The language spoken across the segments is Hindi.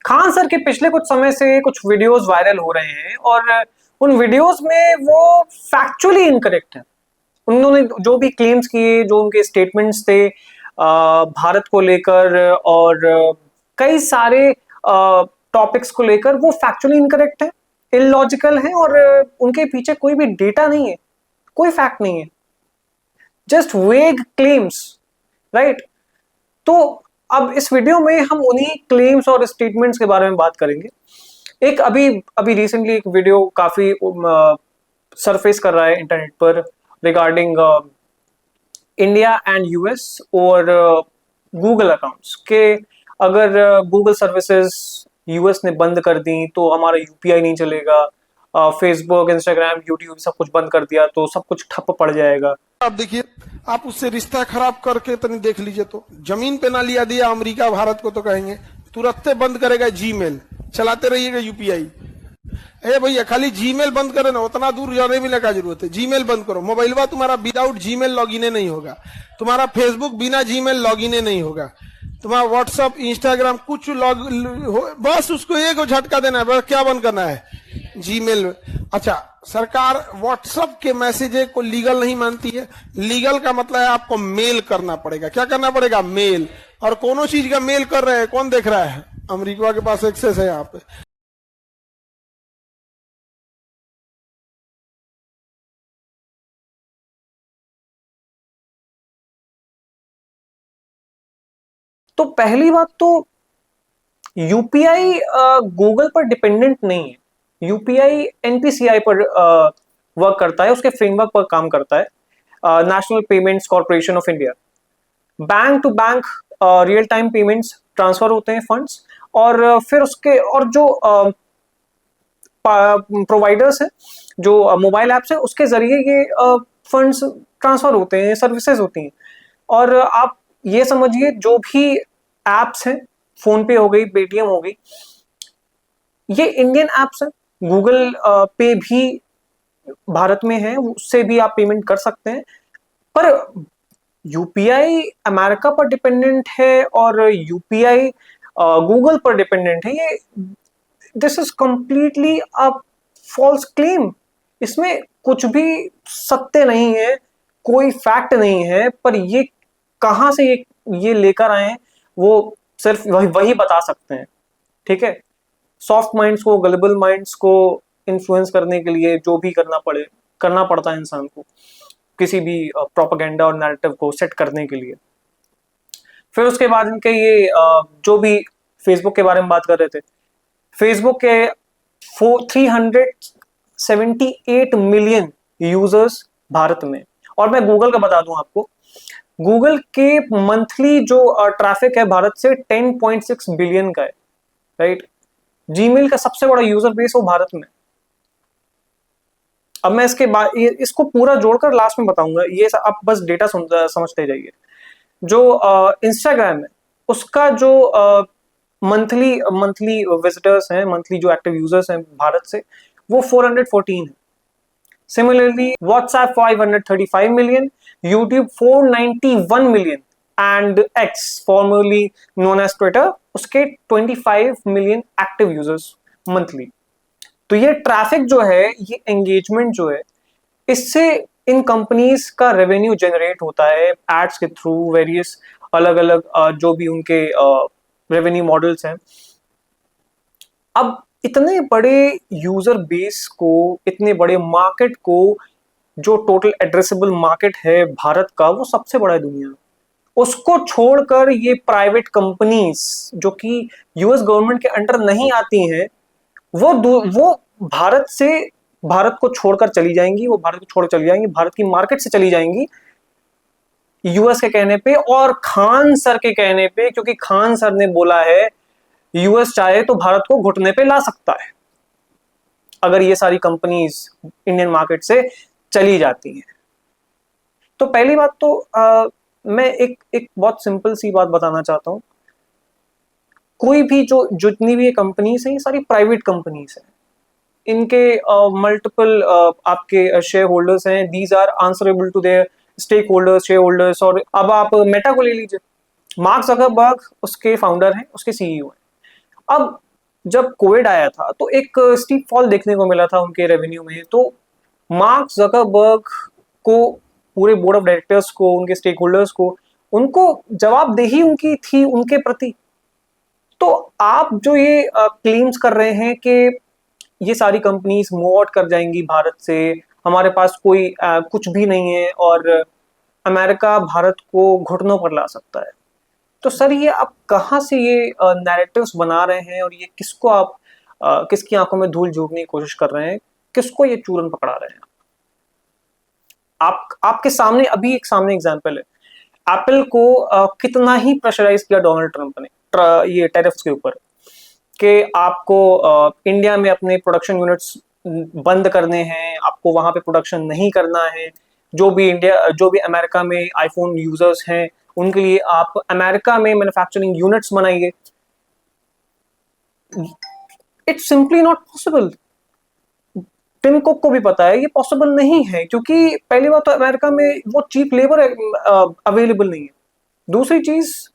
खान सर के पिछले कुछ समय से कुछ वीडियोस वायरल हो रहे हैं और उन वीडियोस में वो फैक्चुअली इनकरेक्ट है। उन्होंने जो भी क्लेम्स किए, जो उनके स्टेटमेंट्स थे भारत को लेकर और कई सारे टॉपिक्स को लेकर, वो फैक्चुअली इनकरेक्ट है, इलॉजिकल है और उनके पीछे कोई भी डेटा नहीं है, कोई फैक्ट नहीं है, जस्ट वेग क्लेम्स, राइट। तो अब इस वीडियो में हम उन्हीं क्लेम्स और स्टेटमेंट्स के बारे में बात करेंगे। एक अभी अभी रिसेंटली एक वीडियो काफी सरफेस कर रहा है इंटरनेट पर रिगार्डिंग इंडिया एंड यूएस और गूगल अकाउंट्स के, अगर गूगल सर्विसेज यूएस ने बंद कर दी तो हमारा यूपीआई नहीं चलेगा, फेसबुक, इंस्टाग्राम, यूट्यूब सब कुछ बंद कर दिया तो सब कुछ ठप पड़ जाएगा। आप देखिए, आप उससे रिश्ता खराब करके तनी देख लीजिए, तो जमीन पे ना लिया दिया अमेरिका भारत को तो कहेंगे तुरंत बंद करेगा जीमेल, चलाते रहिएगा यूपीआई। ए भैया, खाली जीमेल बंद करे ना, उतना दूर जाने भी का जरूरत है। जीमेल बंद करो, मोबाइलवा तुम्हारा विदाउट जीमेल लॉगिन नहीं होगा, तुम्हारा फेसबुक बिना जीमेल लॉगिन नहीं होगा, तुम्हारा व्हाट्सअप, इंस्टाग्राम कुछ बस उसको एक झटका देना है, बस क्या बंद करना है, जीमेल। अच्छा, सरकार व्हाट्सएप के मैसेज को लीगल नहीं मानती है। लीगल का मतलब है आपको मेल करना पड़ेगा। क्या करना पड़ेगा? मेल। और कोनो चीज का मेल कर रहे हैं, कौन देख रहा है? अमेरिका के पास एक्सेस है यहाँ पे। तो पहली बात तो यूपीआई गूगल पर डिपेंडेंट नहीं है। यूपीआई एनपीसीआई पर वर्क करता है, उसके फ्रेमवर्क पर काम करता है, National Payments Corporation of India. Bank to bank real time payments transfer होते हैं फंड्स, और फिर उसके और जो प्रोवाइडर्स हैं, जो मोबाइल ऐप्स हैं, उसके जरिए ये फंड्स ट्रांसफर होते हैं, सर्विसेज होती हैं। और आप ये समझिए, जो भी एप्स हैं, फोन पे हो गई, पेटीएम हो गई, ये इंडियन एप्स हैं। गूगल पे भी भारत में है, उससे भी आप पेमेंट कर सकते हैं। पर यूपीआई अमेरिका पर डिपेंडेंट है और यूपीआई गूगल पर डिपेंडेंट है, ये this is completely a false claim. इसमें कुछ भी सत्य नहीं है, कोई फैक्ट नहीं है। पर ये कहां से ये लेकर आए हैं, वो सिर्फ वही बता सकते हैं। ठीक है, सॉफ्ट माइंड्स को, गलेबल माइंड्स को इन्फ्लुएंस करने के लिए जो भी करना पड़ता है इंसान को, किसी भी प्रोपेगेंडा और नैरेटिव को सेट करने के लिए। फिर उसके बाद इनके ये जो भी फेसबुक के बारे में बात कर रहे थे, फेसबुक के 378 मिलियन यूजर्स भारत में। और मैं गूगल का बता दूं आपको, गूगल के मंथली जो ट्रैफिक है भारत से 10.6 बिलियन का है, राइट। जीमेल का सबसे बड़ा यूजर बेस वो भारत में। अब मैं इसके बाद इसको पूरा जोड़कर लास्ट में बताऊंगा, ये आप बस डेटा समझते जाइए। जो इंस्टाग्राम है, उसका जो मंथली मंथली विजिटर्स हैं, मंथली जो एक्टिव यूजर्स हैं भारत से, वो 414 है। Similarly WhatsApp 535 million, YouTube 491 million and X formerly known as Twitter, उसके 25 मिलियन एक्टिव यूजर्स मंथली। तो ये ट्रैफिक जो है, ये एंगेजमेंट जो है, इससे इन कंपनीज का रेवेन्यू जनरेट होता है एड्स के थ्रू, वेरियस अलग अलग जो भी उनके रेवेन्यू मॉडल्स हैं। अब इतने बड़े यूजर बेस को, इतने बड़े मार्केट को, जो टोटल एड्रेसेबल मार्केट है भारत का, वो सबसे बड़ा है दुनिया में, उसको छोड़कर ये प्राइवेट कंपनीज जो कि यूएस गवर्नमेंट के अंडर नहीं आती हैं, वो भारत को छोड़कर चली जाएंगी, वो भारत को छोड़ चली जाएंगी, भारत की मार्केट से चली जाएंगी यूएस के कहने पे और खान सर के कहने पे, क्योंकि खान सर ने बोला है यूएस चाहे तो भारत को घुटने पे ला सकता है अगर ये सारी कंपनीज इंडियन मार्केट से चली जाती हैं। तो पहली बात तो मैं एक बहुत सिंपल सी बात बताना चाहता हूं। कोई भी जो जितनी भी कंपनीज हैं, ये सारी प्राइवेट कंपनीज हैं, इनके मल्टीपल आपके शेयर होल्डर्स हैं, these are answerable to their stakeholders, shareholders. और अब आप मेटा को ले लीजिए, मार्क जकरबर्ग उसके फाउंडर हैं, उसके सीईओ हैं। अब जब कोविड आया था तो एक स्टीप फॉल देखने को मिला था उनके रेवेन्यू में। तो मार्क जकरबर्ग को, पूरे बोर्ड ऑफ डायरेक्टर्स को, उनके स्टेक होल्डर्स को, उनको जवाबदेही उनकी थी उनके प्रति। तो आप जो ये क्लेम्स कर रहे हैं कि ये सारी कंपनीज मूव आउट कर जाएंगी भारत से, हमारे पास कोई कुछ भी नहीं है और अमेरिका भारत को घुटनों पर ला सकता है, तो सर ये आप कहाँ से ये नैरेटिव्स बना रहे हैं और ये किसको आप किसकी आंखों में धूल झोंकने की कोशिश कर रहे हैं, किसको ये चूरन पकड़ा रहे हैं? आपके सामने अभी एक सामने एग्जांपल है, एप्पल को कितना ही प्रेशराइज किया डोनाल्ड ट्रंप ने ये टैरिफ्स के ऊपर कि आपको इंडिया में अपने प्रोडक्शन यूनिट्स बंद करने हैं, आपको वहां पे प्रोडक्शन नहीं करना है। जो भी अमेरिका में आईफोन यूजर्स हैं उनके लिए आप अमेरिका में मैन्युफैक्चरिंग यूनिट्स बनाइए। It's simply not possible. Tim Cook को भी पता है ये पॉसिबल नहीं है, क्योंकि पहली बात तो अमेरिका में वो चीप लेबर अवेलेबल नहीं है। दूसरी चीज,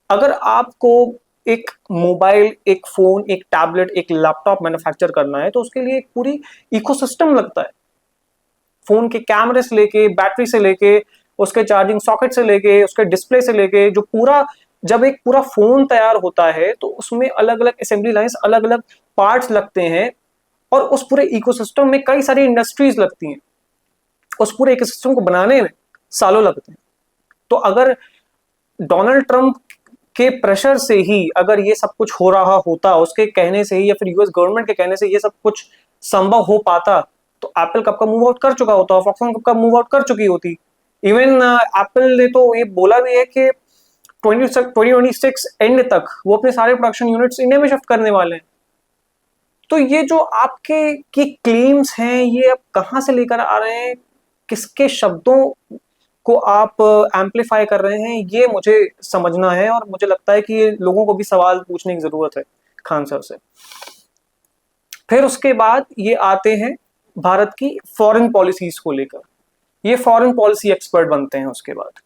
अगर आपको एक मोबाइल, एक फोन, एक टैबलेट, एक लैपटॉप मैन्युफैक्चर करना है तो उसके लिए एक पूरी इकोसिस्टम लगता है। फोन के कैमरे से लेके, बैटरी से लेके, उसके चार्जिंग सॉकेट से लेके, उसके डिस्प्ले से लेके, जो पूरा, जब एक पूरा फोन तैयार होता है तो उसमें अलग अलग असेंबली लाइंस, अलग अलग पार्ट्स लगते हैं और उस पूरे इकोसिस्टम में कई सारी इंडस्ट्रीज लगती हैं। उस पूरे इकोसिस्टम को बनाने में सालों लगते हैं। तो अगर डोनाल्ड ट्रंप के प्रेशर से ही अगर ये सब कुछ हो रहा होता, उसके कहने से ही या फिर यूएस गवर्नमेंट के कहने से ये सब कुछ संभव हो पाता, तो एप्पल कब का मूव आउट कर चुका होता, फॉक्सकॉन कब का मूव आउट कर चुकी होती। इवन एप्पल ने तो ये बोला भी है कि 2026 एंड तक वो अपने सारे प्रोडक्शन यूनिट्स इंडिया में शिफ्ट करने वाले हैं। तो ये जो आपके की क्लेम्स हैं, ये आप कहां से लेकर आ रहे हैं, किसके शब्दों को आप एम्पलीफाई कर रहे हैं, ये मुझे समझना है। और मुझे लगता है कि ये लोगों को भी सवाल पूछने की जरूरत है खान सर से। फिर उसके बाद ये आते हैं भारत की फॉरेन पॉलिसीज को लेकर, ये फॉरेन पॉलिसी एक्सपर्ट बनते हैं उसके बाद।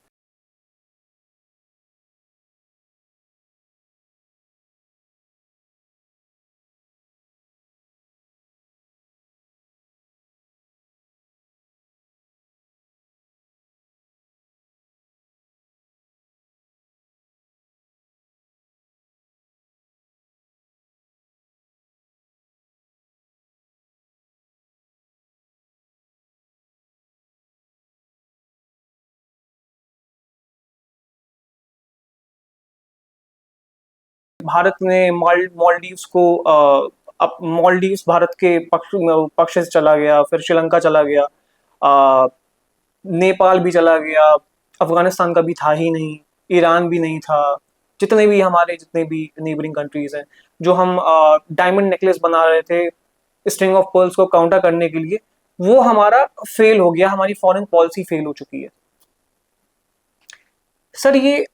भारत ने मालदीव्स को अब मालदीव्स भारत के पक्ष से चला गया, फिर श्रीलंका चला गया, नेपाल भी चला गया, अफगानिस्तान का भी था ही नहीं, ईरान भी नहीं था। जितने भी नेबरिंग कंट्रीज हैं, जो हम डायमंड नेकलेस बना रहे थे स्ट्रिंग ऑफ पर्ल्स को काउंटर करने के लिए, वो हमारा फेल हो गया, हमारी फॉरेन पॉलिसी फेल हो चुकी है। सर ये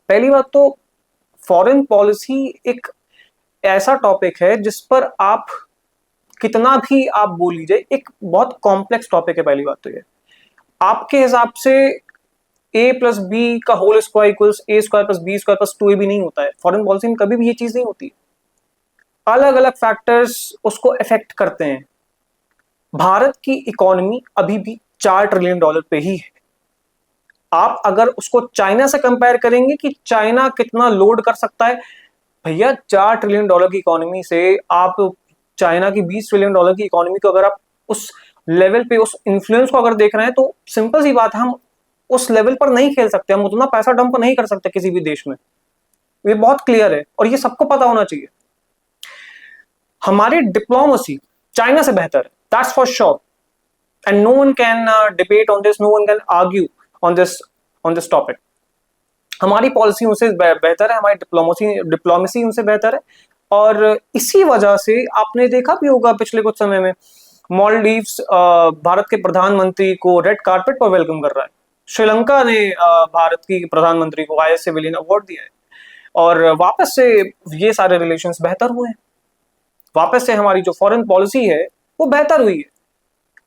पहली बात तो फॉरेन पॉलिसी एक ऐसा टॉपिक है जिस पर आप कितना भी आप बोल लीजिए, एक बहुत कॉम्प्लेक्स टॉपिक है। पहली बात तो ये, आपके हिसाब से a प्लस बी का whole square equals a square plus B square plus 2ab नहीं होता है। फॉरेन पॉलिसी में कभी भी ये चीज नहीं होती। अलग अलग फैक्टर्स उसको इफेक्ट करते हैं। भारत की इकोनॉमी अभी भी $4 ट्रिलियन पे ही है। आप अगर उसको चाइना से कंपेयर करेंगे कि चाइना कितना लोड कर सकता है, भैया $4 ट्रिलियन की इकोनॉमी से आप चाइना की $20 ट्रिलियन की इकोनॉमी को अगर आप उस लेवल पे, उस इन्फ्लुएंस को अगर देख रहे हैं, तो सिंपल सी बात है, हम उस लेवल पर नहीं खेल सकते, हम उतना पैसा डंप नहीं कर सकते किसी भी देश में। ये बहुत क्लियर है और ये सबको पता होना चाहिए। हमारी डिप्लोमेसी चाइना से बेहतर है, that's for sure, and no one can debate on this, no one can argue on this topic. हमारी पॉलिसी उनसे बेहतर है, हमारी डिप्लोमेसी उनसे बेहतर है। और इसी वजह से आपने देखा भी होगा पिछले कुछ समय में मालदीव्स भारत के प्रधानमंत्री को रेड कारपेट पर वेलकम कर रहा है। श्रीलंका ने भारत की प्रधानमंत्री को आईएस सिविलियन अवार्ड दिया है और वापस से ये सारे रिलेशंस बेहतर हुए हैं। वापस से हमारी जो फॉरेन पॉलिसी है वो बेहतर हुई है।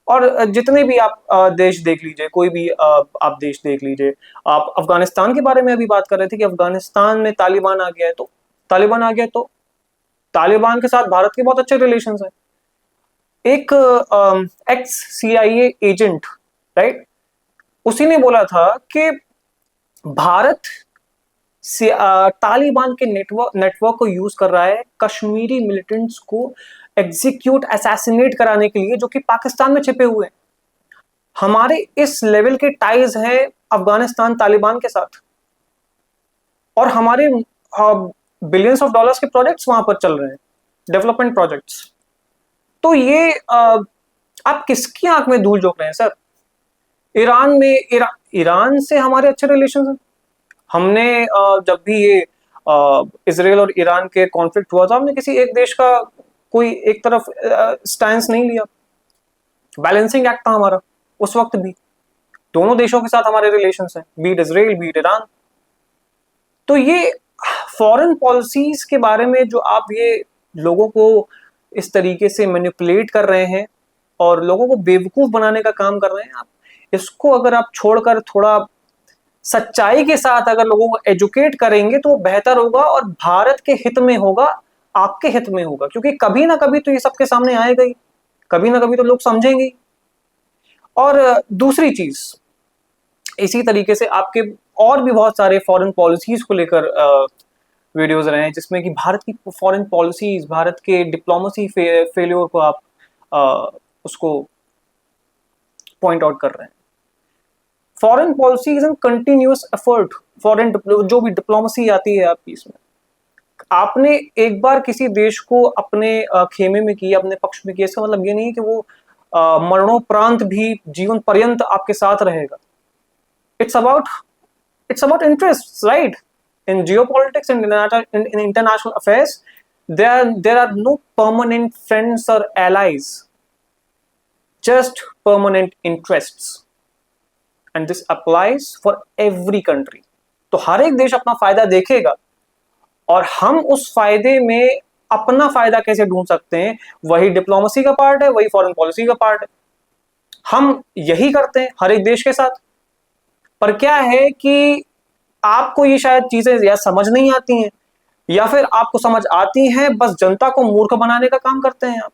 और जितने भी आप देश देख लीजिए, कोई भी आप देश देख लीजिए, आप अफगानिस्तान के बारे में अभी बात कर रहे थे कि अफगानिस्तान में तालिबान आ गया है, तो तालिबान के साथ भारत के बहुत अच्छे रिलेशंस हैं। एक एक्स CIA एजेंट, राइट, उसी ने बोला था कि भारत तालिबान के नेटवर्क को यूज कर रहा है कश्मीरी मिलिटेंट्स को एग्जीक्यूट असैसिनेट कराने के लिए, जो कि पाकिस्तान में छिपे हुए हैं। हमारे इस लेवल के टाइज हैं अफगानिस्तान तालिबान के साथ, और हमारे बिलियंस ऑफ डॉलर्स के प्रोजेक्ट्स वहां पर चल रहे हैं, डेवलपमेंट प्रोजेक्ट्स। तो ये आप किसकी आंख में धूल झोंक रहे हैं सर? ईरान से हमारे अच्छे रिलेशन हैं। हमने जब भी ये इसराइल और ईरान के कॉन्फ्लिक्ट हुआ था, हमने किसी एक देश का कोई एक तरफ स्टैंस नहीं लिया। बैलेंसिंग एक्ट था हमारा उस वक्त भी। दोनों देशों के साथ हमारे रिलेशंस हैं, बीट इसराइल बीट ईरान। तो ये फॉरेन पॉलिसीज के बारे में जो आप ये लोगों को इस तरीके से मैनिपुलेट कर रहे हैं और लोगों को बेवकूफ बनाने का काम कर रहे हैं, आप इसको अगर आप छोड़कर थोड़ा सच्चाई के साथ अगर लोगों को एजुकेट करेंगे तो बेहतर होगा, और भारत के हित में होगा, आपके हित में होगा। क्योंकि कभी ना कभी तो ये सबके सामने आएगा ही, कभी ना कभी तो लोग समझेंगे। और दूसरी चीज, इसी तरीके से आपके और भी बहुत सारे फॉरेन पॉलिसीज को लेकर वीडियोज रहे हैं, जिसमें कि भारत की फॉरेन पॉलिसीज, भारत के डिप्लोमेसी फेलियर को आप उसको पॉइंट आउट कर रहे हैं। Foreign policy is an continuous effort. Foreign जो भी डिप्लोमेसी आती है आपकी, इसमें आपने एक बार किसी देश को अपने खेमे में किया, अपने पक्ष में किया, इसका मतलब ये नहीं कि वो मरणोपरांत भी जीवन पर्यंत आपके साथ रहेगा। It's about interests, right? In geopolitics and in international affairs, there are no permanent friends or allies, just permanent interests, and this applies for every country. तो हर एक देश अपना फायदा देखेगा, और हम उस फायदे में अपना फायदा कैसे ढूंढ सकते हैं, वही डिप्लोमेसी का पार्ट है, वही फॉरेन पॉलिसी का पार्ट है। हम यही करते हैं हर एक देश के साथ। पर क्या है कि आपको ये शायद चीजें या समझ नहीं आती हैं, या फिर आपको समझ आती हैं, बस जनता को मूर्ख बनाने का काम करते हैं आप।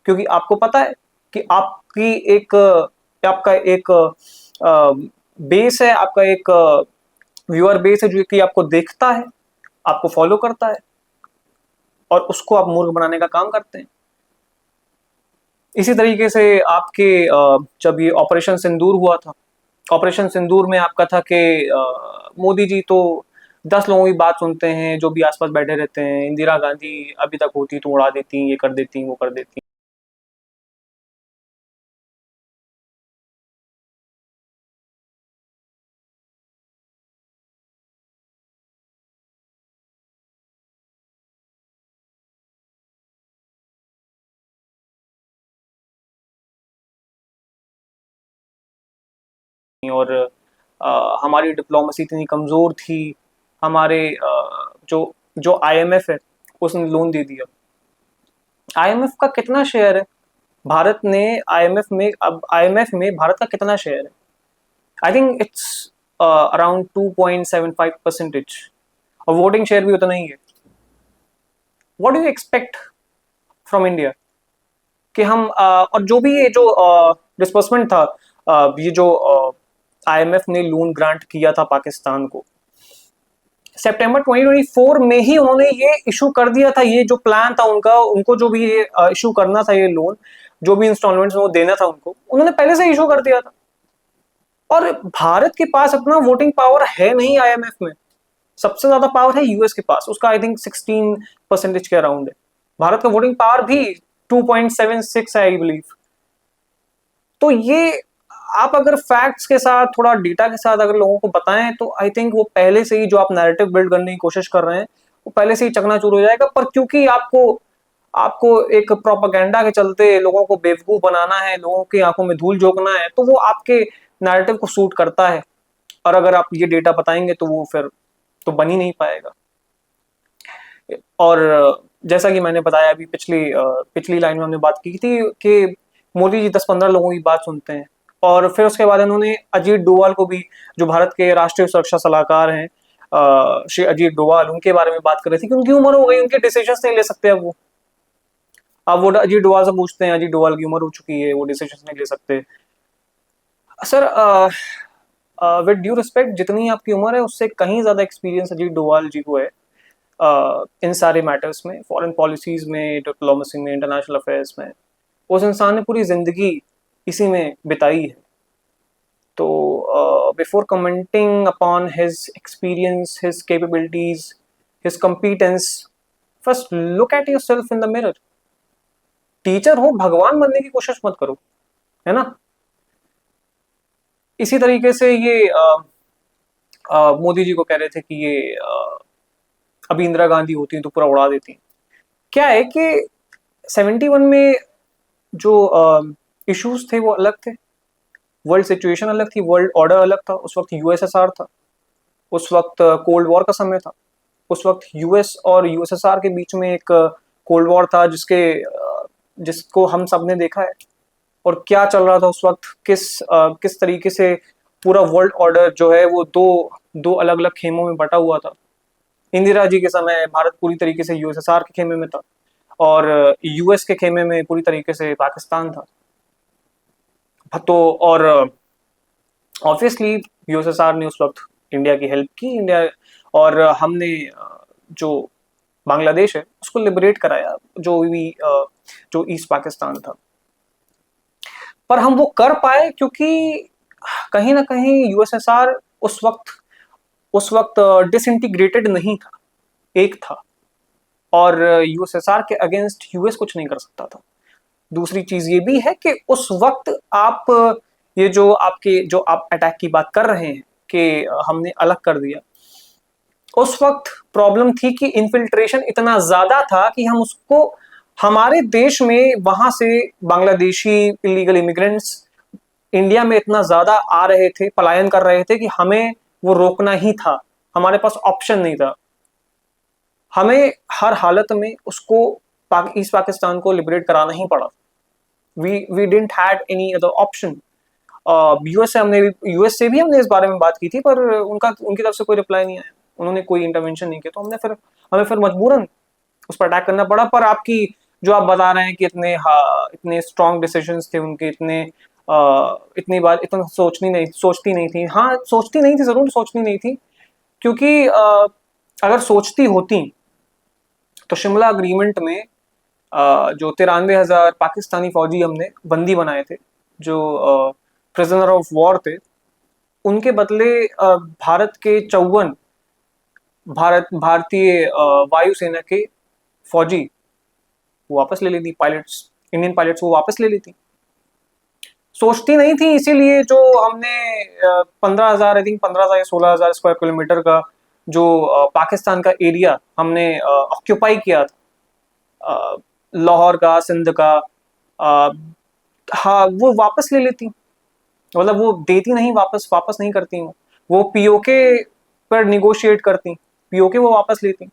क्योंकि आपको पता है कि आपका एक बेस है, आपका एक व्यूअर बेस है, जो कि आपको देखता है, आपको फॉलो करता है, और उसको आप मूर्ख बनाने का काम करते हैं। इसी तरीके से आपके जब ये ऑपरेशन सिंदूर हुआ था, ऑपरेशन सिंदूर में आपका था कि मोदी जी तो 10 लोगों की बात सुनते हैं, जो भी आसपास बैठे रहते हैं। इंदिरा गांधी अभी तक होती तो उड़ा देती, ये कर देती, वो कर देती। और हमारी डिप्लोमेसी इतनी कमजोर थी। हमारे जो जो IMF है उसने लोन दे दिया। IMF का कितना शेयर है भारत ने? IMF में भारत का कितना शेयर है? आई थिंक इट्स अराउंड 2.75%, और वोटिंग शेयर भी उतना ही है। What do you expect from India कि हम और जो भी ये जो डिस्बर्समेंट था, ये जो IMF ने लोन ग्रांट किया था पाकिस्तान को, सितंबर 2024 में ही उन्होंने ये इशू कर दिया था। ये जो प्लान था उनको जो भी ये इशू करना था, ये लोन जो भी इंस्टॉलमेंट्स वो देना था उनको, उन्होंने पहले से इशू कर दिया था। और भारत के पास अपना वोटिंग पावर है नहीं IMF में। सबसे ज्यादा पावर है US के पास, उसका आई थिंक 16% के अराउंड है। भारत का वोटिंग पावर भी 2.76 है आई बिलीव। तो ये आप अगर फैक्ट्स के साथ, थोड़ा डेटा के साथ अगर लोगों को बताएं, तो आई थिंक वो पहले से ही जो आप नैरेटिव बिल्ड करने की कोशिश कर रहे हैं, वो पहले से ही चकनाचूर हो जाएगा। पर क्योंकि आपको एक प्रोपेगेंडा के चलते लोगों को बेवकूफ बनाना है, लोगों की आंखों में धूल झोंकना है, तो वो आपके नैरेटिव को सूट करता है। और अगर आप ये डेटा बताएंगे तो वो फिर तो बन ही नहीं पाएगा। और जैसा कि मैंने बताया अभी पिछली लाइन में हमने बात की थी कि मोदी जी 10-15 लोगों की बात सुनते हैं, और फिर उसके बाद इन्होंने अजीत डोवाल को भी, जो भारत के राष्ट्रीय सुरक्षा सलाहकार हैं, श्री अजीत डोभाल, उनके बारे में बात कर रही थी कि उनकी उम्र हो गई, उनके डिसीजंस नहीं ले सकते अब वो अजीत डोभाल से पूछते हैं, अजीत डोभाल की उम्र हो चुकी है, वो डिसीजंस नहीं ले सकते। सर विद ड्यू रिस्पेक्ट, जितनी आपकी उम्र है उससे कहीं ज्यादा एक्सपीरियंस अजीत डोभाल जी को है इन सारे मैटर्स में, फॉरेन पॉलिसीज में, डिप्लोमेसी में, इंटरनेशनल अफेयर्स में। उस इंसान ने पूरी जिंदगी इसी में बिताई है। तो before commenting upon his experience, his capabilities, his competence, first look at yourself in the mirror. Teacher हो, भगवान बनने की कोशिश मत करो, है ना। इसी तरीके से ये मोदी जी को कह रहे थे कि ये अभी इंदिरा गांधी होती तो पूरा उड़ा देती। क्या है कि 71 में जो इश्यूज थे वो अलग थे, वर्ल्ड सिचुएशन अलग थी, वर्ल्ड ऑर्डर अलग था। उस वक्त यूएसएसआर था, उस वक्त कोल्ड वॉर का समय था, उस वक्त यूएस और यूएसएसआर के बीच में एक कोल्ड वॉर था जिसको हम सब ने देखा है। और क्या चल रहा था उस वक्त, किस तरीके से पूरा वर्ल्ड ऑर्डर जो है वो दो अलग अलग खेमों में बटा हुआ था। इंदिरा जी के समय भारत पूरी तरीके से यूएसएसआर के खेमे में था और यूएस के खेमे में पूरी तरीके से पाकिस्तान था। तो और ऑब्वियसली यूएसएसआर ने उस वक्त इंडिया की हेल्प की, इंडिया और हमने जो बांग्लादेश है उसको लिबरेट कराया, जो ईस्ट पाकिस्तान था। पर हम वो कर पाए क्योंकि कहीं ना कहीं यूएसएसआर उस वक्त डिसइंटीग्रेटेड नहीं था, एक था, और यूएसएसआर के अगेंस्ट यूएस कुछ नहीं कर सकता था। दूसरी चीज ये भी है कि उस वक्त आप ये जो आप अटैक की बात कर रहे हैं कि हमने अलग कर दिया, उस वक्त प्रॉब्लम थी कि इन्फिल्ट्रेशन इतना ज्यादा था कि हम उसको, हमारे देश में वहां से बांग्लादेशी इलीगल इमिग्रेंट्स इंडिया में इतना ज्यादा आ रहे थे, पलायन कर रहे थे कि हमें वो रोकना ही था, हमारे पास ऑप्शन नहीं था। हमें हर हालत में उसको ईस्ट पाकिस्तान को लिबरेट कराना ही पड़ा। We didn't had any other option. US से भी हमने इस बारे में बात की थी, पर उनकी तरफ से कोई रिप्लाई नहीं आया, उन्होंने कोई इंटरवेंशन नहीं किया। तो हमें फिर मजबूरन उस पर अटैक करना पड़ा। पर आपकी जो आप बता रहे हैं कि इतने स्ट्रॉन्ग डिसीजंस थे उनके, इतनी बार इतना सोचती नहीं थी। हाँ, सोचती नहीं थी, जरूर सोचती नहीं थी, क्योंकि अगर सोचती होती तो शिमला अग्रीमेंट में जो 93,000 पाकिस्तानी फौजी हमने बंदी बनाए थे, जो प्रिजनर ऑफ वॉर थे, उनके बदले भारत के 54 भारतीय वायुसेना के फौजी वो वापस ले लेती, पायलट्स, इंडियन पायलट्स वो वापस ले लेती। सोचती नहीं थी, इसीलिए जो हमने 15,000, आई थिंक 15,000 या 16,000 स्क्वायर किलोमीटर का जो पाकिस्तान का एरिया हमने ऑक्यूपाई किया था, लाहौर का, सिंध का, हाँ, वो वापस ले लेती। मतलब वो देती नहीं, वापस नहीं करती, वो पीओके पर निगोशिएट करती, पीओके वो वापस लेती।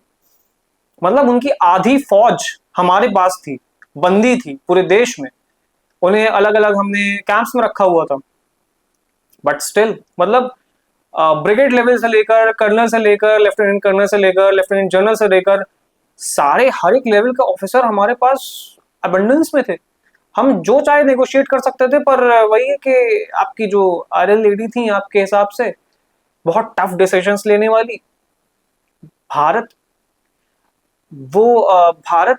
मतलब उनकी आधी फौज हमारे पास थी, बंदी थी पूरे देश में, उन्हें अलग अलग हमने कैंप्स में रखा हुआ था। बट स्टिल, मतलब ब्रिगेड लेवल से लेकर, कर्नल से लेकर, लेफ्टिनेंट कर्नल से लेकर, लेफ्टिनेंट जनरल से लेकर, सारे हर एक लेवल का ऑफिसर हमारे पास अबंडेंस में थे। हम जो चाहे नेगोशिएट कर सकते थे। पर वही है कि आपकी जो आरएल लेडी थी आपके हिसाब से बहुत टफ डिसीजंस लेने वाली, भारत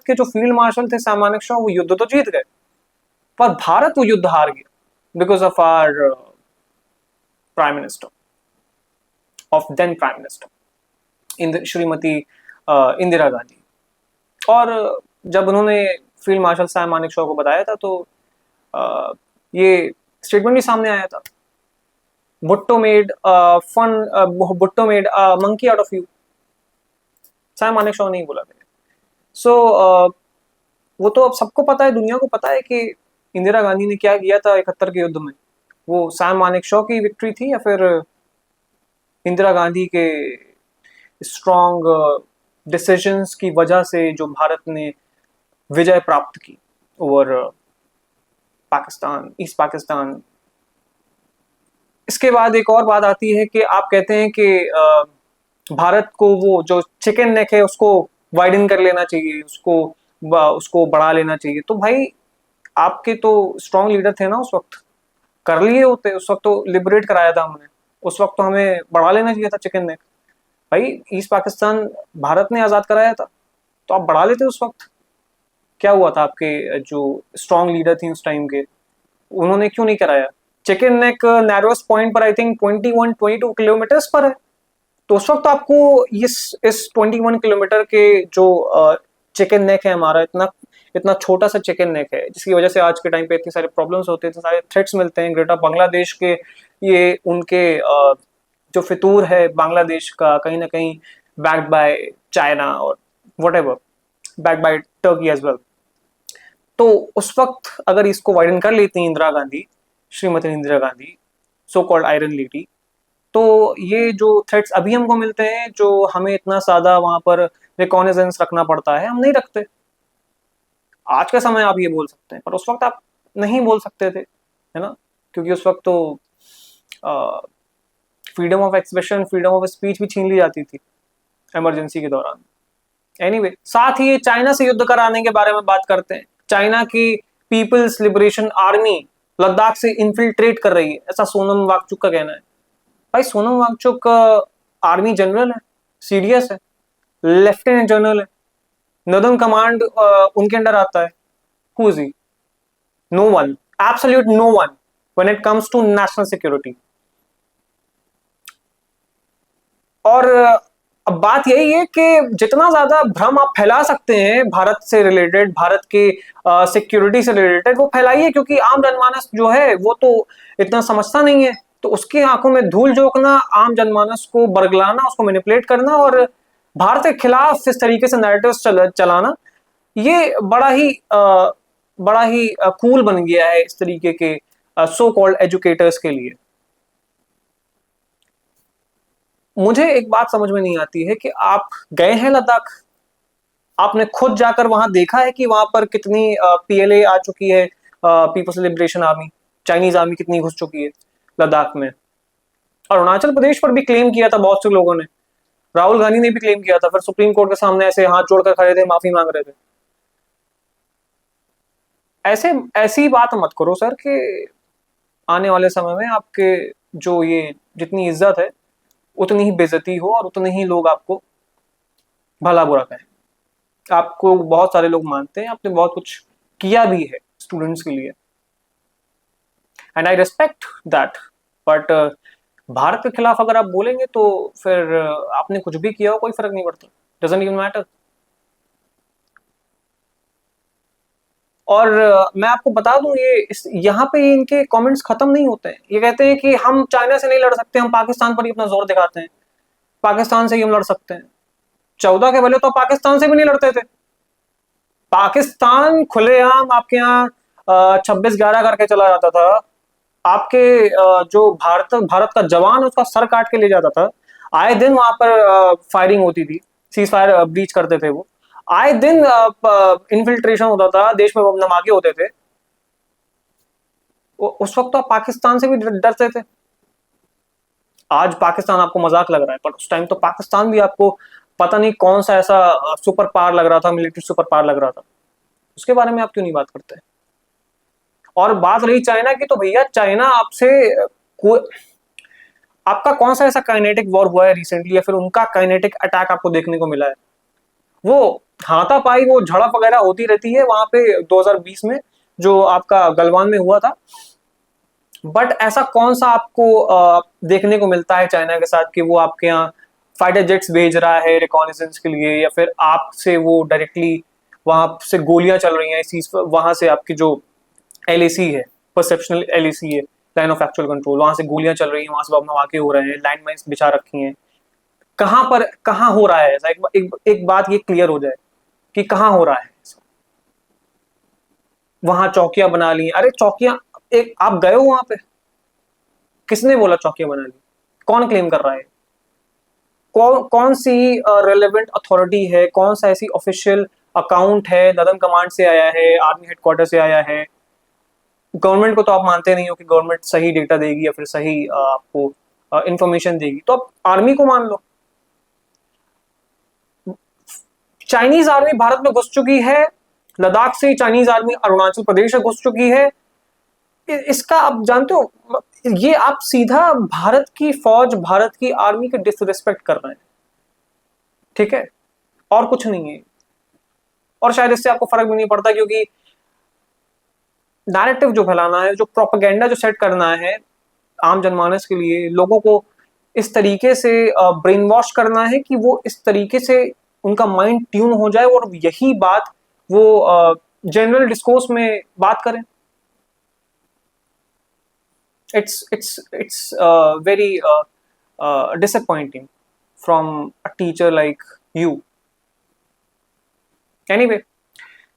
के जो फील्ड मार्शल थे सैम मानेकशॉ, वो युद्ध तो जीत गए, पर भारत वो युद्ध हार गया because of our prime minister, of then prime minister Shrimati Indira Gandhi. और जब उन्होंने फील्ड मार्शल सैम मानेकशॉ को बताया था तो ये स्टेटमेंट भी सामने आया था, Bhutto made monkey out of you, Sam Manekshaw नहीं बोला था। सो वो तो अब सबको पता है, दुनिया को पता है कि इंदिरा गांधी ने क्या किया था 71 के युद्ध में। वो सैम मानेकशॉ की विक्ट्री थी या फिर इंदिरा गांधी के स्ट्रॉन्ग डिसीजंस की वजह से जो भारत ने विजय प्राप्त की ओवर पाकिस्तान, ईस्ट पाकिस्तान। इसके बाद एक और बात आती है कि आप कहते हैं कि भारत को वो जो चिकन नेक है उसको वाइडन कर लेना चाहिए, उसको बढ़ा लेना चाहिए। तो भाई आपके तो स्ट्रॉन्ग लीडर थे ना उस वक्त, कर लिए होते उस वक्त, तो लिबरेट कराया था हमने, उस वक्त तो हमें बढ़ा लेना चाहिए था चिकन नेक। भाई ईस्ट पाकिस्तान भारत ने आजाद कराया था, तो आप बढ़ा लेते उस वक्त। क्या हुआ था आपके जो स्ट्रॉन्ग लीडर थी उस टाइम के, उन्होंने क्यों नहीं कराया? चिकन नेक नैरोस्ट पॉइंट पर आई थिंक 21-22 किलोमीटर पर है। तो उस वक्त आपको इस 21 किलोमीटर के जो चिकन नेक है हमारा, इतना इतना छोटा सा चिकन नेक है, जिसकी वजह से आज के टाइम पे इतनी सारे प्रॉब्लम्स होते हैं, इतने सारे थ्रेट्स मिलते हैं ग्रेटर बांग्लादेश के। ये उनके जो फितूर है बांग्लादेश का, कहीं ना कहीं बैक्ड बाय चाइना और whatever, backed by Turkey as well. तो उस वक्त अगर इसको वाइडन कर लेती Indira Gandhi, Shrimati Indira Gandhi, so called iron lady, तो ये जो थ्रेट्स अभी हमको मिलते हैं, जो हमें इतना ज्यादा वहां पर रिकॉग्निजेंस रखना पड़ता है, हम नहीं रखते। आज के समय आप ये बोल सकते हैं, पर उस वक्त आप नहीं बोल सकते थे, है ना, क्योंकि उस वक्त तो freedom of expression, freedom of speech भी छीन ली जाती थी इमरजेंसी के दौरान। एनीवे, साथ ही ये चाइना से युद्ध कराने के बारे में बात करते हैं। चाइना की पीपल्स लिबरेशन आर्मी लद्दाख से इन्फिल्ट्रेट कर रही है, ऐसा सोनम वांगचुक का कहना है। भाई सोनम वांगचुक आर्मी जनरल है, सीडीएस है, लेफ्टिनेंट जनरल है, नदन कमांड उनके अंडर आता है। Who is he? No one, absolute no one when it comes to national security. और अब बात यही है कि जितना ज्यादा भ्रम आप फैला सकते हैं भारत से रिलेटेड, भारत के सिक्योरिटी से रिलेटेड, वो फैलाइए, क्योंकि आम जनमानस जो है वो तो इतना समझता नहीं है। तो उसकी आंखों में धूल झोंकना, आम जनमानस को बरगलाना, उसको मैनिपुलेट करना और भारत के खिलाफ इस तरीके से नैरेटिव्स चलाना, ये बड़ा ही कूल बन गया है इस तरीके के सो कॉल्ड एजुकेटर्स के लिए। मुझे एक बात समझ में नहीं आती है कि आप गए हैं लद्दाख, आपने खुद जाकर वहां देखा है कि वहां पर कितनी पीएलए आ चुकी है, People's Liberation Army, Chinese army कितनी घुस चुकी है लद्दाख में। और अरुणाचल प्रदेश पर भी क्लेम किया था बहुत से लोगों ने, राहुल गांधी ने भी क्लेम किया था, फिर सुप्रीम कोर्ट के सामने ऐसे हाथ जोड़कर खड़े थे, माफी मांग रहे थे। ऐसे ऐसी बात मत करो सर कि आने वाले समय में आपके जो ये जितनी इज्जत है उतनी ही बेइज्जती हो, और उतने ही लोग आपको भला बुरा कहें। आपको बहुत सारे लोग मानते हैं, आपने बहुत कुछ किया भी है स्टूडेंट्स के लिए, and I respect that, but Bharat के खिलाफ अगर आप बोलेंगे तो फिर आपने कुछ भी किया हो कोई फर्क नहीं पड़ता, डजंट इवन मैटर। और मैं आपको बता दूं, ये यहाँ पे इनके कमेंट्स खत्म नहीं होते हैं। ये कहते हैं कि हम चाइना से नहीं लड़ सकते, हम पाकिस्तान पर ही अपना जोर दिखाते हैं, पाकिस्तान से ही हम लड़ सकते हैं। 14 के पहले तो पाकिस्तान से भी नहीं लड़ते थे। पाकिस्तान खुलेआम आपके यहाँ 26-11 करके चला जाता था। आपके जो भारत का जवान उसका सर काट के ले जाता था। आए दिन वहां पर फायरिंग होती थी, सीज फायर ब्रीच करते थे वो। आए दिन इन्फिल्ट्रेशन होता था, देश में धमाके होते थे। उस वक्त तो आप पाकिस्तान से भी डरते थे। आज पाकिस्तान आपको मजाक लग रहा है, पर उस टाइम तो पाकिस्तान भी आपको पता नहीं कौन सा ऐसा सुपर पावर लग रहा था, मिलिट्री सुपर पावर लग रहा था। उसके बारे में आप क्यों नहीं बात करते? और बात रही चाइना की, तो भैया चाइना आपसे आपका कौन सा ऐसा काइनेटिक वॉर हुआ है रिसेंटली, या फिर उनका काइनेटिक अटैक आपको देखने को मिला है? वो हाथापाई, वो झड़प वगैरह होती रहती है वहां पे 2020 में जो आपका गलवान में हुआ था, बट ऐसा कौन सा आपको देखने को मिलता है चाइना के साथ कि वो आपके यहाँ फाइटर जेट्स भेज रहा है रिकॉनिसेंस के लिए, या फिर आपसे वो डायरेक्टली वहां से गोलियां चल रही हैं इस वहां से आपकी जो एलएसी है, परसेप्शनल एलएसी है, लाइन ऑफ एक्चुअल कंट्रोल, वहां से गोलियां चल रही हैं, वहां से बम धमाके हो रहे हैं, लैंड माइन्स बिछा रखी हैं। कहां पर कहां हो रहा है ऐसा? एक बात ये क्लियर हो जाए कि कहां हो रहा है। वहां चौकियां बना ली, अरे चौकियां, एक आप गए हो वहां पे? किसने बोला चौकियां बना ली? कौन क्लेम कर रहा है? कौन सी रेलेवेंट अथॉरिटी है, कौन सा ऐसी ऑफिशियल अकाउंट है, नदन कमांड से आया है, आर्मी हेडक्वार्टर से आया है? गवर्नमेंट को तो आप मानते नहीं हो कि गवर्नमेंट सही डेटा देगी या फिर सही आपको इंफॉर्मेशन देगी, तो आप आर्मी को मान लो। चाइनीज आर्मी भारत में घुस चुकी है, लद्दाख से चाइनीज आर्मी अरुणाचल प्रदेश में घुस चुकी है। इसका आप जानते हो, ये आप सीधा भारत की फौज, भारत की आर्मी के डिसरिस्पेक्ट कर रहे हैं, ठीक है, और कुछ नहीं है। और शायद इससे आपको फर्क भी नहीं पड़ता, क्योंकि नैरेटिव जो फैलाना है, जो प्रोपेगेंडा जो सेट करना है आम जनमानस के लिए, लोगों को इस तरीके से ब्रेन वॉश करना है कि वो इस तरीके से उनका माइंड ट्यून हो जाए और यही बात वो जनरल डिस्कोर्स में बात करें। it's very disappointing from a teacher like you. Anyway,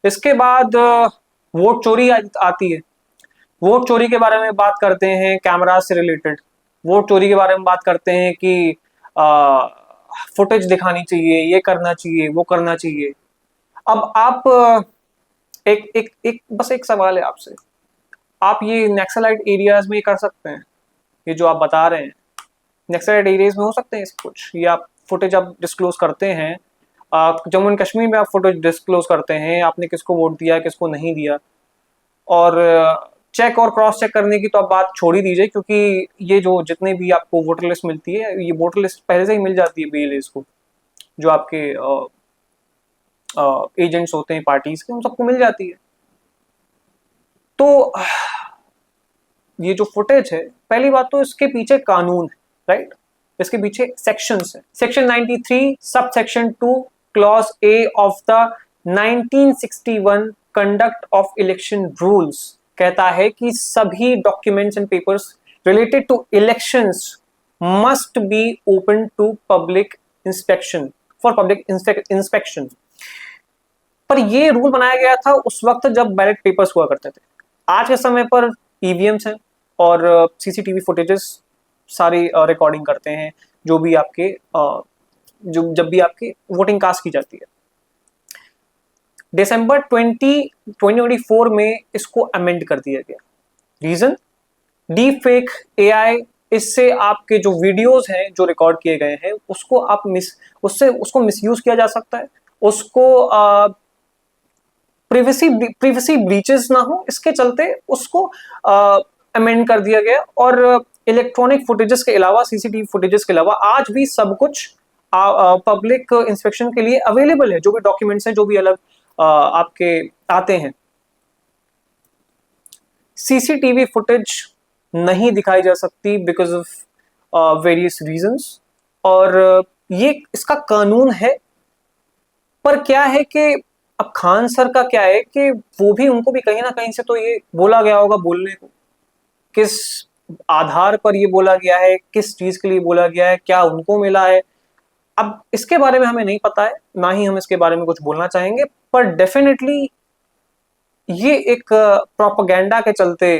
इसके बाद वोट चोरी आती है। वोट चोरी के बारे में बात करते हैं, कैमरा से रिलेटेड वोट चोरी के बारे में बात करते हैं कि फुटेज दिखानी चाहिए, ये करना चाहिए, वो करना चाहिए। अब आप बस एक सवाल है आपसे, आप ये नक्सलाइट एरियाज में कर सकते हैं? ये जो आप बता रहे हैं नक्सलाइट एरियाज में हो सकते हैं सब कुछ? ये आप फुटेज आप डिस्क्लोज करते हैं, जम्मू एंड कश्मीर में आप फुटेज डिस्क्लोज करते हैं, आपने किसको वोट दिया, किसको नहीं दिया, और चेक और क्रॉस चेक करने की तो आप बात छोड़ ही दीजिए, क्योंकि ये जो जितने भी आपको वोटर लिस्ट मिलती है, ये वोटर लिस्ट पहले से ही मिल जाती है बीएलएस को, जो आपके एजेंट्स होते हैं पार्टीज के, उन सबको मिल जाती है। तो ये जो फुटेज है, पहली बात तो इसके पीछे कानून है, राइट? इसके पीछे सेक्शंस है। Section 93 sub section 2 clause A of the 1961 conduct of election rules कहता है कि सभी documents and papers related to elections must be open to public inspection, for public inspection. पर ये रूल बनाया गया था उस वक्त जब बैलेट पेपर्स हुआ करते थे। आज के समय पर ईवीएम्स हैं और सीसीटीवी फुटेजेस सारी रिकॉर्डिंग करते हैं, जो भी आपके जब भी आपकी वोटिंग कास्ट की जाती है। दिसंबर 2024 में इसको अमेंड कर दिया गया। रीजन, डीप फेक एआई, इससे आपके जो वीडियोस हैं जो रिकॉर्ड किए गए हैं उसको आप उसको मिसयूज किया जा सकता है, उसको प्रिवेसी ब्रीचेस ना हो, इसके चलते उसको अमेंड कर दिया गया। और इलेक्ट्रॉनिक फुटेजेस के अलावा, सीसीटीवी फुटेजेस के अलावा आज भी सब कुछ पब्लिक इंस्पेक्शन के लिए अवेलेबल है। जो भी डॉक्यूमेंट्स हैं, जो भी अलग आपके आते हैं, सीसीटीवी फुटेज नहीं दिखाई जा सकती बिकॉज ऑफ वेरियस रीजंस, और ये इसका कानून है। पर क्या है कि अब खान सर का क्या है कि वो भी, उनको भी कहीं ना कहीं से तो ये बोला गया होगा बोलने को, किस आधार पर ये बोला गया है, किस चीज के लिए बोला गया है, क्या उनको मिला है, अब इसके बारे में हमें नहीं पता है, ना ही हम इसके बारे में कुछ बोलना चाहेंगे। पर डेफिनेटली ये एक प्रोपेगेंडा के चलते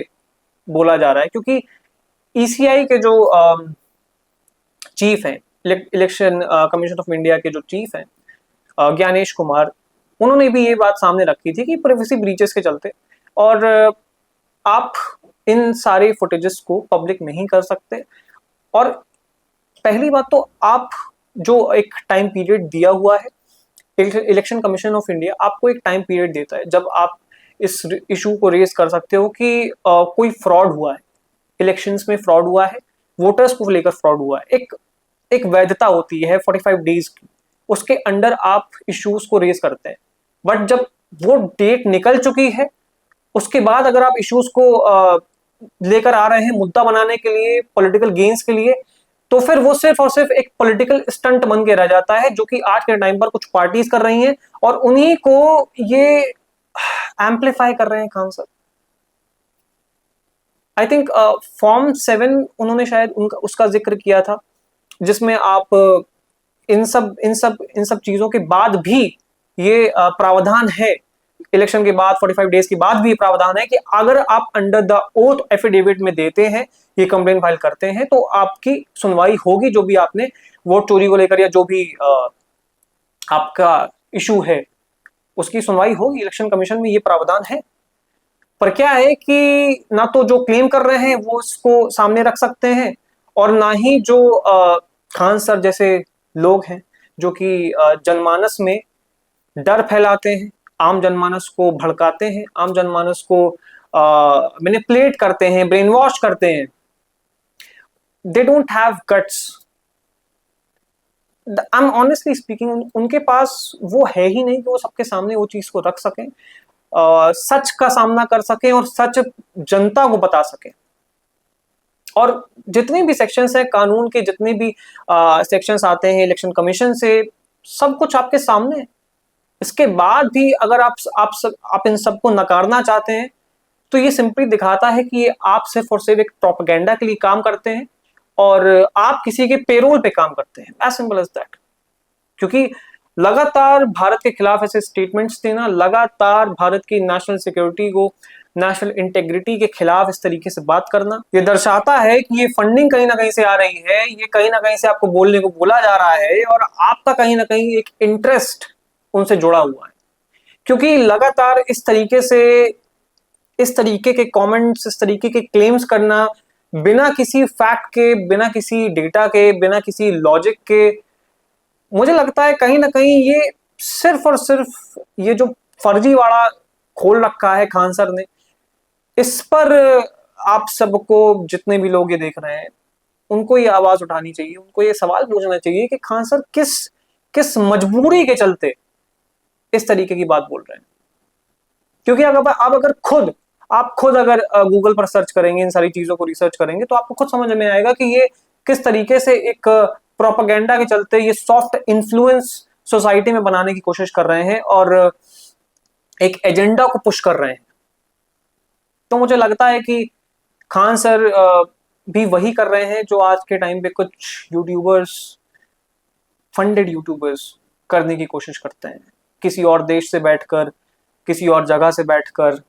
बोला जा रहा है, क्योंकि ईसीआई के जो चीफ हैं, इलेक्शन कमीशन ऑफ इंडिया के जो चीफ हैं ज्ञानेश कुमार, उन्होंने भी ये बात सामने रखी थी कि प्राइवेसी ब्रीचेस के चलते, और आप इन सारे फुटेजेस को पब्लिक नहीं कर सकते। और पहली बात तो आप जो एक टाइम पीरियड दिया हुआ है, इलेक्शन कमीशन ऑफ इंडिया आपको एक टाइम पीरियड देता है जब आप इस इशू को रेज कर सकते हो कि कोई फ्रॉड हुआ है, इलेक्शंस में फ्रॉड हुआ है, वोटर्स को लेकर फ्रॉड हुआ है। एक वैधता होती है 45 डेज की, उसके अंडर आप इश्यूज को रेज करते हैं। बट जब वो डेट निकल चुकी है, उसके बाद अगर आप इश्यूज को लेकर आ रहे हैं मुद्दा बनाने के लिए, पॉलिटिकल गेन्स के लिए, तो फिर वो सिर्फ और सिर्फ एक पॉलिटिकल स्टंट बन के रह जाता है, जो कि आज के टाइम पर कुछ पार्टीज कर रही हैं और उन्हीं को ये एम्पलीफाई कर रहे हैं Khan sir. I think form 7 उन्होंने शायद उसका जिक्र किया था, जिसमें आप इन सब चीजों के बाद भी ये प्रावधान है, इलेक्शन के बाद 45 डेज के बाद भी ये प्रावधान है कि अगर आप अंडर द ओथ एफिडेविट में देते हैं, ये कंप्लेन फाइल करते हैं, तो आपकी सुनवाई होगी। जो भी आपने वोट चोरी को लेकर या जो भी आपका इशू है, उसकी सुनवाई होगी। इलेक्शन कमीशन में ये प्रावधान है। पर क्या है कि ना तो जो क्लेम कर रहे हैं वो इसको सामने रख सकते हैं, और ना ही जो खान सर जैसे लोग हैं जो कि जनमानस में डर फैलाते हैं, आम जनमानस को भड़काते हैं, आम जनमानस को मैनिपुलेट करते हैं, ब्रेन वॉश करते हैं। They don't have guts. I am honestly speaking, उनके पास वो है ही नहीं कि वो सबके सामने वो चीज को रख सकें, सच का सामना कर सकें और सच जनता को बता सकें। और जितने भी सेक्शंस हैं कानून के, जितने भी सेक्शंस आते हैं इलेक्शन कमीशन से, सब कुछ आपके सामने है। इसके बाद भी अगर आप इन सबको नकारना चाहते हैं, तो ये सिंपली दिखाता है कि ये आप सिर्फ और सिर्फ एक प्रोपेगेंडा के लिए काम करते हैं और आप किसी के पेरोल पे काम करते हैं। As simple as that. क्योंकि लगातार भारत के खिलाफ ऐसे स्टेटमेंट्स देना, लगातार भारत की नेशनल सिक्योरिटी को, नेशनल इंटेग्रिटी के खिलाफ इस तरीके से बात करना, ये दर्शाता है कि ये फंडिंग कहीं ना कहीं से आ रही है, ये कहीं ना कहीं से आपको बोलने को बोला जा रहा है और आपका कहीं ना कहीं एक इंटरेस्ट उनसे जुड़ा हुआ है। क्योंकि लगातार इस तरीके के कमेंट्स, इस तरीके के क्लेम्स करना, बिना किसी फैक्ट के, बिना किसी डेटा के, बिना किसी लॉजिक के, मुझे लगता है कहीं ना कहीं ये सिर्फ और सिर्फ ये जो फर्जीवाड़ा खोल रखा है खान सर ने, इस पर आप सबको, जितने भी लोग ये देख रहे हैं, उनको ये आवाज उठानी चाहिए, उनको ये सवाल पूछना चाहिए कि खान सर किस किस मजबूरी के चलते इस तरीके की बात बोल रहे हैं। क्योंकि अगर आप खुद अगर गूगल पर सर्च करेंगे, इन सारी चीजों को रिसर्च करेंगे, तो आपको खुद समझ में आएगा कि ये किस तरीके से एक प्रोपेगेंडा के चलते ये सॉफ्ट इन्फ्लुएंस सोसाइटी में बनाने की कोशिश कर रहे हैं और एक एजेंडा को पुश कर रहे हैं। तो मुझे लगता है कि खान सर भी वही कर रहे हैं जो आज के टाइम पे कुछ यूट्यूबर्स, फंडेड यूट्यूबर्स करने की कोशिश करते हैं। किसी और देश से बैठकर, किसी और जगह से बैठकर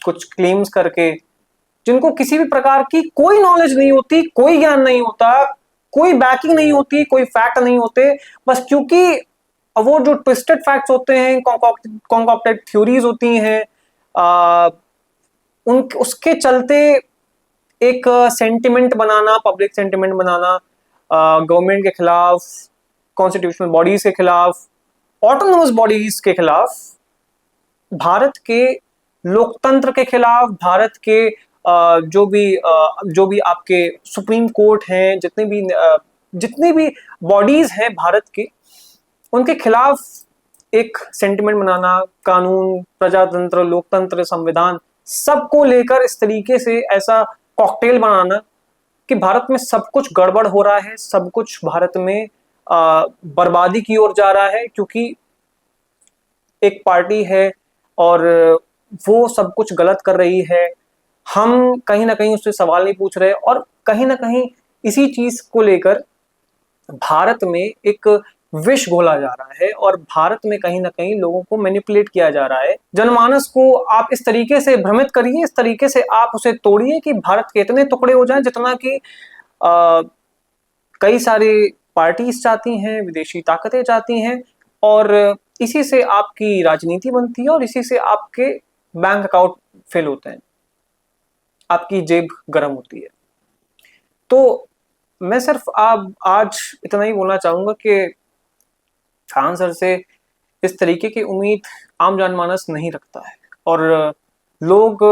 कुछ क्लेम्स करके, जिनको किसी भी प्रकार की कोई नॉलेज नहीं होती, कोई ज्ञान नहीं होता, कोई बैकिंग नहीं होती, कोई फैक्ट नहीं होते, बस क्योंकि वो जो ट्विस्टेड फैक्ट्स होते हैं, कॉन्कॉक्टेड थ्योरीज होती हैं, उन उसके चलते एक सेंटिमेंट बनाना, पब्लिक सेंटिमेंट बनाना, गवर्नमेंट के खिलाफ, कॉन्स्टिट्यूशनल बॉडीज के खिलाफ, ऑटोनोमस बॉडीज के खिलाफ, भारत के लोकतंत्र के खिलाफ, भारत के जो भी आपके सुप्रीम कोर्ट हैं, जितनी भी बॉडीज हैं भारत के, उनके खिलाफ एक सेंटिमेंट बनाना, कानून, प्रजातंत्र, लोकतंत्र, संविधान, सबको लेकर इस तरीके से ऐसा कॉकटेल बनाना कि भारत में सब कुछ गड़बड़ हो रहा है, सब कुछ भारत में बर्बादी की ओर जा रहा है, क्योंकि एक पार्टी है और वो सब कुछ गलत कर रही है। हम कहीं ना कहीं उससे सवाल नहीं पूछ रहे और कहीं ना कहीं इसी चीज को लेकर भारत में एक विष घोला जा रहा है और भारत में कहीं ना कहीं लोगों को मैनिपुलेट किया जा रहा है। जनमानस को आप इस तरीके से भ्रमित करिए, इस तरीके से आप उसे तोड़िए कि भारत के इतने टुकड़े हो जाएं जितना कि कई सारी पार्टीज चाहती हैं, विदेशी ताकतें चाहती हैं, और इसी से आपकी राजनीति बनती है और इसी से आपके बैंक अकाउंट फेल होते हैं, आपकी जेब गर्म होती है। तो मैं सिर्फ आज इतना ही बोलना चाहूंगा कि खान सर से इस तरीके की उम्मीद आम जनमानस नहीं रखता है और लोग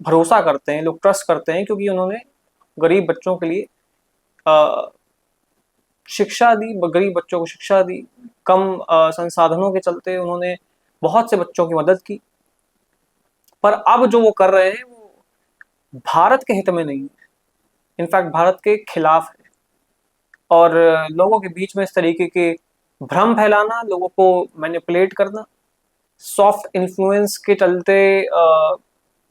भरोसा करते हैं, लोग ट्रस्ट करते हैं, क्योंकि उन्होंने गरीब बच्चों के लिए शिक्षा दी, गरीब बच्चों को शिक्षा दी, कम संसाधनों के चलते उन्होंने बहुत से बच्चों की मदद की। पर अब जो वो कर रहे हैं वो भारत के हित में नहीं है, इनफैक्ट भारत के खिलाफ है। और लोगों के बीच में इस तरीके के भ्रम फैलाना, लोगों को मैनिपुलेट करना, सॉफ्ट इन्फ्लुएंस के चलते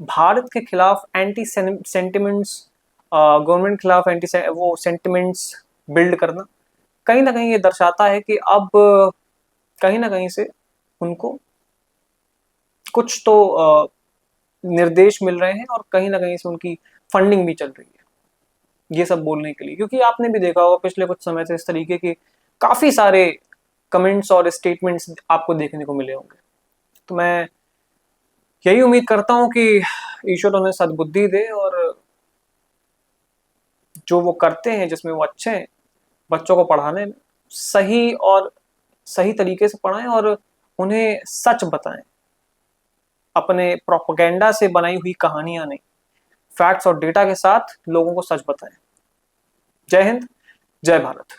भारत के खिलाफ एंटी सेंटिमेंट्स, गवर्नमेंट के खिलाफ वो सेंटिमेंट्स बिल्ड करना, कहीं ना कहीं ये दर्शाता है कि अब कहीं ना कहीं से उनको कुछ तो निर्देश मिल रहे हैं और कहीं ना कहीं से उनकी फंडिंग भी चल रही है ये सब बोलने के लिए। क्योंकि आपने भी देखा होगा पिछले कुछ समय से इस तरीके के काफी सारे कमेंट्स और स्टेटमेंट्स आपको देखने को मिले होंगे। तो मैं यही उम्मीद करता हूं कि ईश्वर उन्हें सद्बुद्धि दे और जो वो करते हैं, जिसमें वो अच्छे हैं, बच्चों को पढ़ाने में सही तरीके से पढ़ाएं और उन्हें सच बताएं, अपने प्रोपेगेंडा से बनाई हुई कहानियां नहीं, फैक्ट्स और डेटा के साथ लोगों को सच बताएं। जय हिंद, जय भारत।